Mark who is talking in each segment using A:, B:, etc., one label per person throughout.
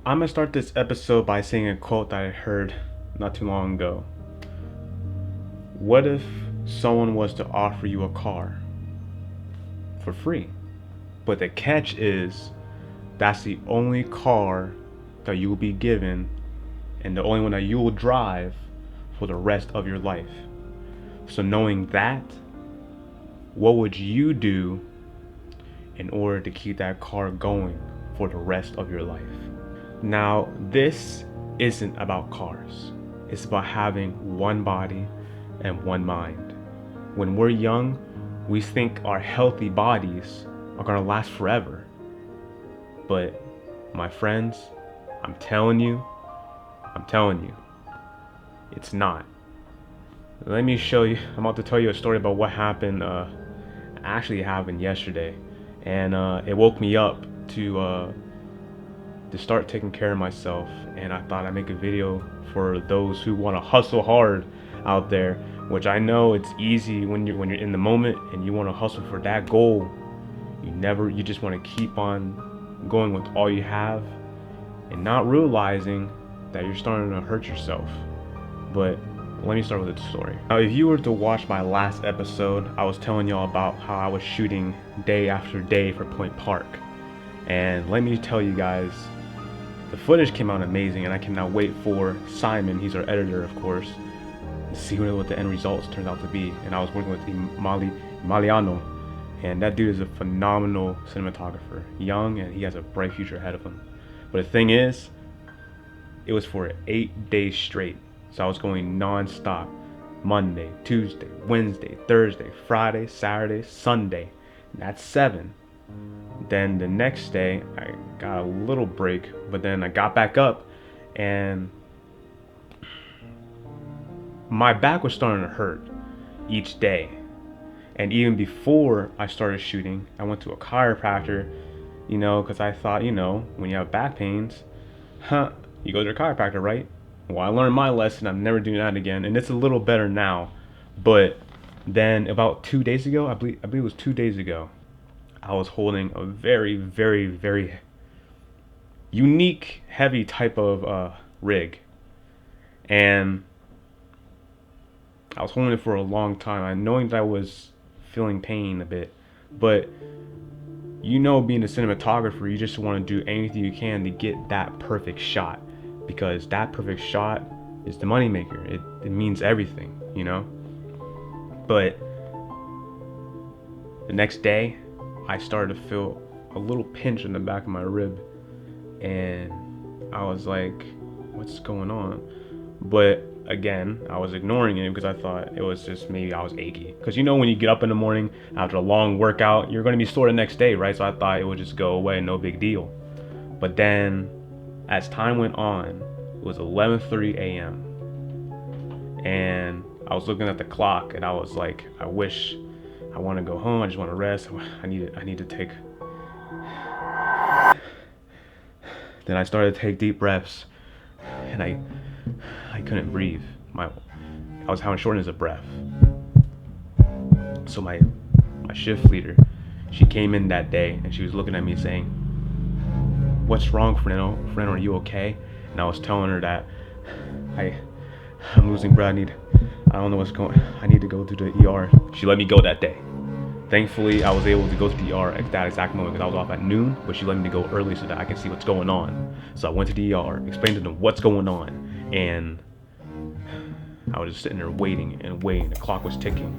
A: I'm gonna start this episode by saying a quote that I heard not too long ago. What if someone was to offer you a car for free? But the catch is that's the only car that you will be given and the only one that you will drive for the rest of your life. So knowing that, what would you do in order to keep that car going for the rest of your life? Now, this isn't about cars. It's about having one body and one mind. When we're young, we think our healthy bodies are gonna last forever. But my friends, I'm telling you, it's not. Let me show you, I'm about to tell you a story about what happened, actually happened yesterday. And it woke me up to start taking care of myself, and I thought I'd make a video for those who want to hustle hard out there, which I know it's easy when you're in the moment and you want to hustle for that goal. You just want to keep on going with all you have and not realizing that you're starting to hurt yourself. But let me start with the story. Now, if you were to watch my last episode, I was telling y'all about how I was shooting day after day for Point Park. And let me tell you guys, the footage came out amazing, and I cannot wait for Simon, he's our editor of course, to see what the end results turns out to be. And I was working with Maliano, and that dude is a phenomenal cinematographer, young, and he has a bright future ahead of him. But the thing is, it was for 8 days straight, so I was going non-stop. Monday, Tuesday, Wednesday, Thursday, Friday, Saturday, Sunday. That's 7. Then the next day I got a little break, but then I got back up and my back was starting to hurt each day. And even before I started shooting, I went to a chiropractor, because I thought, when you have back pains, you go to a chiropractor, right? Well, I learned my lesson. I'm never doing that again, and it's a little better now. But then about 2 days ago, I believe it was 2 days ago, I was holding a very, very, very unique, heavy type of rig. And I was holding it for a long time. I knowing that I was feeling pain a bit. But being a cinematographer, you just want to do anything you can to get that perfect shot. Because that perfect shot is the moneymaker. It means everything, But the next day, I started to feel a little pinch in the back of my rib, and I was like, what's going on? But again, I was ignoring it because I thought it was just maybe I was achy. Because when you get up in the morning after a long workout, you're going to be sore the next day, right? So I thought it would just go away, no big deal. But then as time went on, it was 11:30 a.m. and I was looking at the clock, and I was like, I want to go home. I just want to rest. I need to take. Then I started to take deep breaths, and I couldn't breathe. I was having shortness of breath. So my shift leader, she came in that day, and she was looking at me saying, "What's wrong, Fernando? Fernando, are you okay?" And I was telling her that I'm losing breath. I don't know what's going. I need to go to the ER. She let me go that day. Thankfully, I was able to go to the ER at that exact moment because I was off at noon, but she let me go early so that I could see what's going on. So I went to the ER, explained to them what's going on, and I was just sitting there waiting and waiting. The clock was ticking.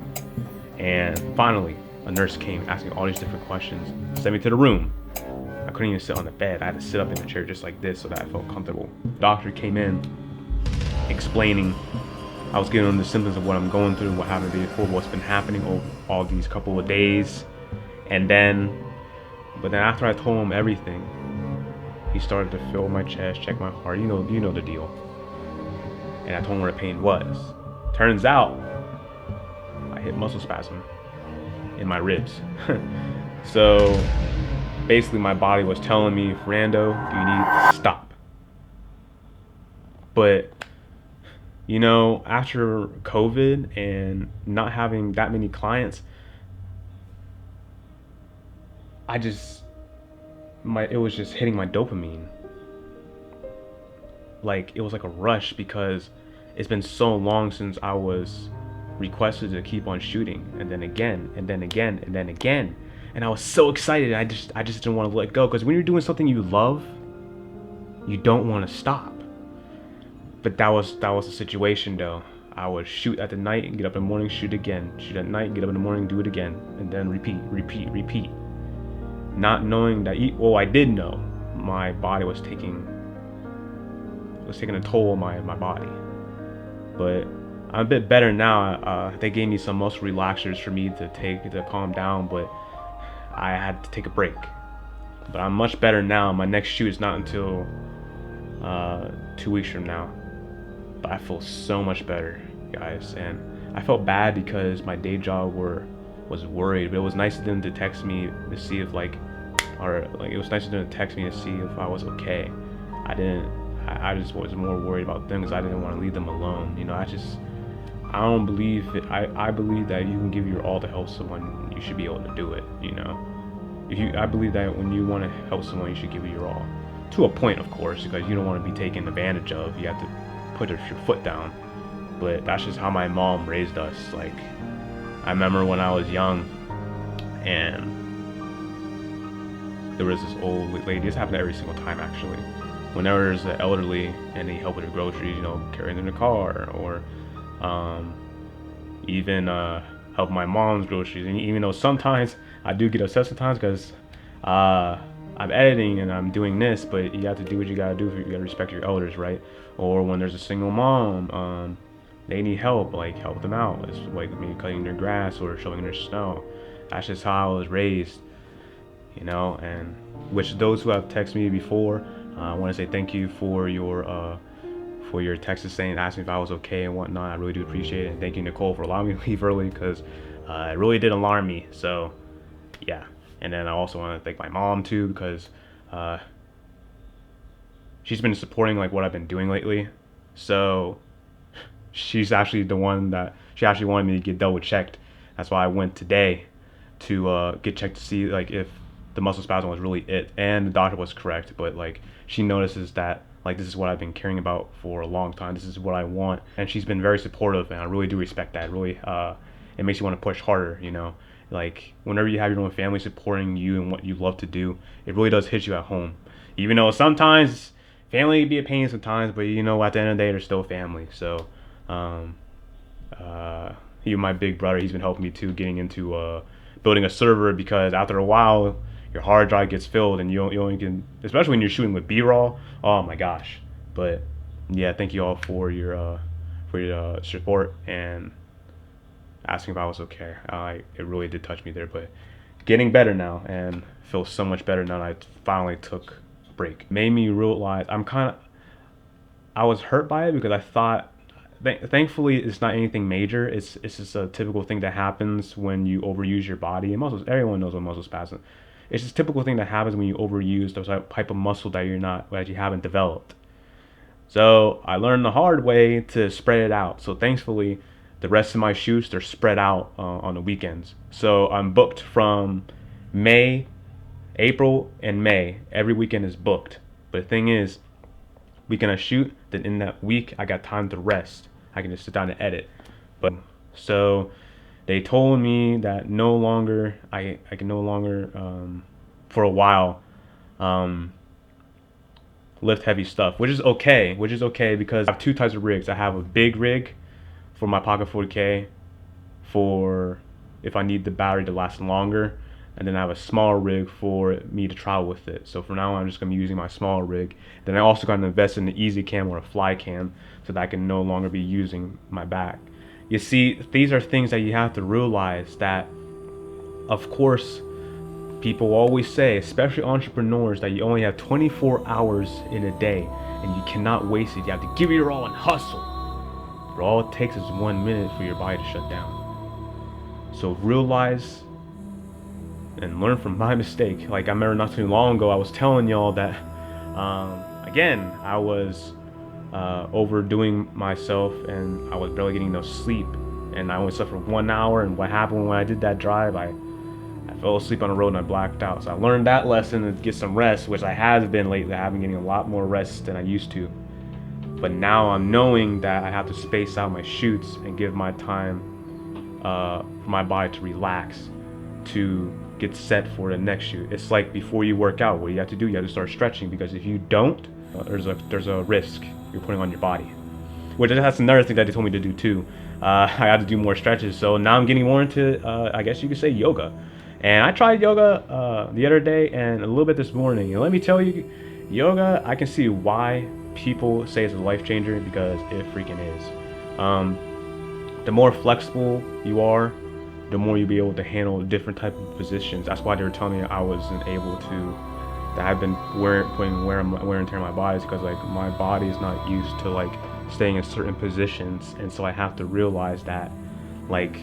A: And finally, a nurse came asking all these different questions, sent me to the room. I couldn't even sit on the bed. I had to sit up in the chair just like this so that I felt comfortable. The doctor came in explaining. I was giving him the symptoms of what I'm going through, what happened before, what's been happening over all these couple of days. But then after I told him everything, he started to feel my chest, check my heart, you know the deal. And I told him where the pain was. Turns out, I hit muscle spasm in my ribs. So basically my body was telling me, Fernando, you need to stop. But after COVID and not having that many clients, it was just hitting my dopamine. like it was like a rush because it's been so long since I was requested to keep on shooting, and then again, and then again, and then again. And I was so excited. I just didn't want to let go, because when you're doing something you love, you don't want to stop. But that was the situation though. I would shoot at the night and get up in the morning, shoot again, shoot at night, get up in the morning, do it again, and then repeat, repeat, repeat. Not knowing that, well, I did know my body was taking a toll on my body. But I'm a bit better now. They gave me some muscle relaxers for me to take to calm down, but I had to take a break. But I'm much better now. My next shoot is not until 2 weeks from now. But I feel so much better, guys. And I felt bad because my day job was worried, but it was nice of them to text me to see if it was nice of them to text me to see if I was okay. I just was more worried about them because I didn't want to leave them alone. I don't believe it. I believe that you can give your all to help someone, you should be able to do it. I believe that when you want to help someone, you should give it your all. To a point, of course, because you don't want to be taken advantage of. You have to put your foot down. But that's just how my mom raised us. Like, I remember when I was young, and there was this old lady. This happened every single time, actually. Whenever there's an elderly and they help with their groceries, carrying them in the car, or even help my mom's groceries. And even though sometimes I do get upset sometimes because I'm editing and I'm doing this, but you have to do what you gotta do. You gotta respect your elders, right? Or when there's a single mom, they need help, like help them out. It's like me cutting their grass or shoveling their snow. That's just how I was raised, And which those who have texted me before, I want to say thank you for your texts saying, asking if I was okay and whatnot. I really do appreciate it. And thank you, Nicole, for allowing me to leave early, because it really did alarm me. So yeah. And then I also want to thank my mom too, because she's been supporting like what I've been doing lately. So she's actually the one that she actually wanted me to get double checked. That's why I went today to get checked to see like if the muscle spasm was really it, and the doctor was correct. But like she notices that like this is what I've been caring about for a long time. This is what I want, and she's been very supportive, and I really do respect that. Really, it makes you want to push harder. Like whenever you have your own family supporting you and what you love to do, it really does hit you at home. Even though sometimes family can be a pain sometimes, but at the end of the day, they're still family. So, even my big brother, he's been helping me too, getting into building a server, because after a while, your hard drive gets filled, and you only can, especially when you're shooting with B-roll. Oh my gosh! But yeah, thank you all for your support and asking if I was okay. It really did touch me there, but getting better now and feel so much better now that I finally took a break. Made me realize I was hurt by it because I thought, thankfully it's not anything major. It's just a typical thing that happens when you overuse your body and muscles. Everyone knows what muscle spasm. It's just a typical thing that happens when you overuse the type of muscle that you haven't developed. So I learned the hard way to spread it out. So thankfully, the rest of my shoots, they're spread out on the weekends. So I'm booked from April and May. Every weekend is booked. But the thing is, weekend I shoot, then in that week I got time to rest. I can just sit down and edit. But so they told me that I can no longer for a while lift heavy stuff, which is okay because I have two types of rigs. I have a big rig for my Pocket 40K for if I need the battery to last longer, and then I have a smaller rig for me to travel with it. So for now I'm just going to be using my smaller rig. Then I also got to invest in an easy cam or a fly cam so that I can no longer be using my back. You see, these are things that you have to realize that, of course, people always say, especially entrepreneurs, that you only have 24 hours in a day and you cannot waste it. You have to give it your all and hustle. But all it takes is 1 minute for your body to shut down. So realize and learn from my mistake. Like I remember not too long ago, I was telling y'all that, again, I was overdoing myself and I was barely getting no sleep. And I only slept for 1 hour, and what happened when I did that drive, I fell asleep on the road and I blacked out. So I learned that lesson to get some rest, which I have been lately. I have been getting a lot more rest than I used to. But now I'm knowing that I have to space out my shoots and give my time for my body to relax, to get set for the next shoot. It's like before you work out, what you have to do, you have to start stretching, because if you don't, there's a risk you're putting on your body. Which that's another thing that they told me to do too. I had to do more stretches, so now I'm getting more into, I guess you could say, yoga. And I tried yoga the other day and a little bit this morning. And let me tell you, yoga, I can see why people say it's a life changer, because it freaking is. The more flexible you are, the more you'll be able to handle different type of positions. That's why they were telling me I wasn't able to, that I've been putting wear and tear on my body, because like my body is not used to like staying in certain positions, and so I have to realize that like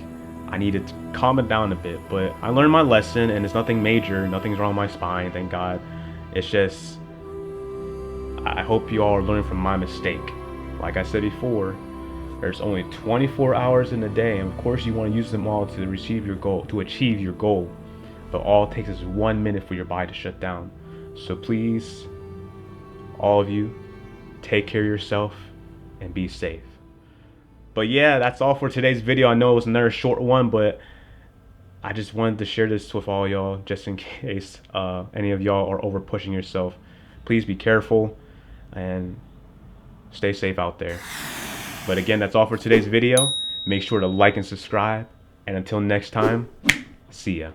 A: I needed to calm it down a bit. But I learned my lesson, and it's nothing major, nothing's wrong with my spine, thank God. It's just, I hope you all are learning from my mistake. Like I said before, there's only 24 hours in a day, and of course you want to use them all to achieve your goal. But all it takes is 1 minute for your body to shut down. So please, all of you, take care of yourself and be safe. But yeah, that's all for today's video. I know it was another short one, but I just wanted to share this with all y'all, just in case any of y'all are over pushing yourself. Please be careful and stay safe out there. But again, that's all for today's video. Make sure to like and subscribe. And until next time, see ya.